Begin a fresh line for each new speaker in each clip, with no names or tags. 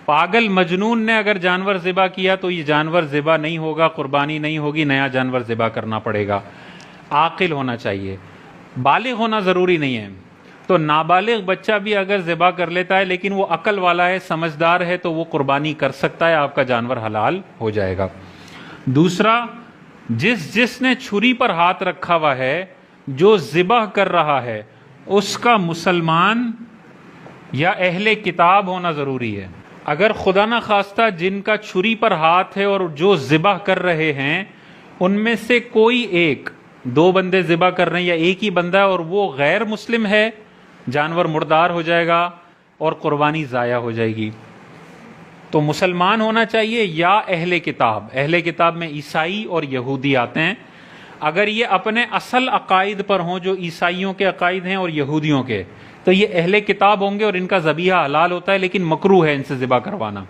پاگل مجنون نے اگر جانور ذبح کیا تو یہ جانور ذبح نہیں ہوگا، قربانی نہیں ہوگی، نیا جانور ذبح کرنا پڑے گا۔ عاقل ہونا چاہیے، بالغ ہونا ضروری نہیں ہے۔ تو نابالغ بچہ بھی اگر ذبح کر لیتا ہے لیکن وہ عقل والا ہے، سمجھدار ہے، تو وہ قربانی کر سکتا ہے، آپ کا جانور حلال ہو جائے گا۔ دوسرا، جس نے چھری پر ہاتھ رکھا ہوا ہے، جو ذبح کر رہا ہے، اس کا مسلمان یا اہل کتاب ہونا ضروری ہے۔ اگر خدا نہ خواستہ جن کا چھری پر ہاتھ ہے اور جو ذبح کر رہے ہیں ان میں سے کوئی ایک، دو بندے ذبح کر رہے ہیں یا ایک ہی بندہ ہے اور وہ غیر مسلم ہے، جانور مردار ہو جائے گا اور قربانی ضائع ہو جائے گی۔ تو مسلمان ہونا چاہیے یا اہل کتاب۔ اہل کتاب میں عیسائی اور یہودی آتے ہیں۔ اگر یہ اپنے اصل عقائد پر ہوں جو عیسائیوں کے عقائد ہیں اور یہودیوں کے، تو یہ اہل کتاب ہوں گے اور ان کا ذبیحہ حلال ہوتا ہے، لیکن مکروہ ہے ان سے ذبح کروانا۔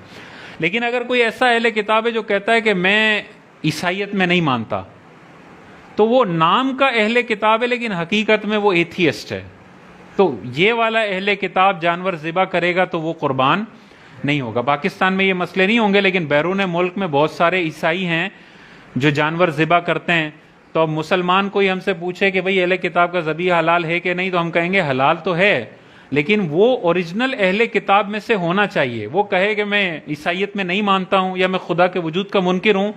لیکن اگر کوئی ایسا اہل کتاب ہے جو کہتا ہے کہ میں عیسائیت میں نہیں مانتا، تو وہ نام کا اہل کتاب ہے لیکن حقیقت میں وہ ایتھیسٹ ہے، تو یہ والا اہل کتاب جانور ذبح کرے گا تو وہ قربان نہیں ہوگا۔ پاکستان میں یہ مسئلے نہیں ہوں گے، لیکن بیرون ملک میں بہت سارے عیسائی ہیں جو جانور ذبح کرتے ہیں۔ تو اب مسلمان کوئی ہم سے پوچھے کہ بھئی اہل کتاب کا ذبیحہ حلال ہے کہ نہیں، تو ہم کہیں گے حلال تو ہے، لیکن وہ اوریجنل اہل کتاب میں سے ہونا چاہیے۔ وہ کہے کہ میں عیسائیت میں نہیں مانتا ہوں یا میں خدا کے وجود کا منکر ہوں،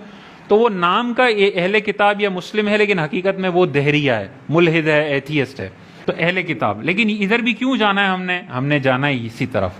تو وہ نام کا اہل کتاب یا مسلم ہے لیکن حقیقت میں وہ دہریہ ہے، ملحد ہے، ایتھیسٹ ہے، تو اہل کتاب۔ لیکن ادھر بھی کیوں جانا ہے ہم نے جانا ہے اسی طرف۔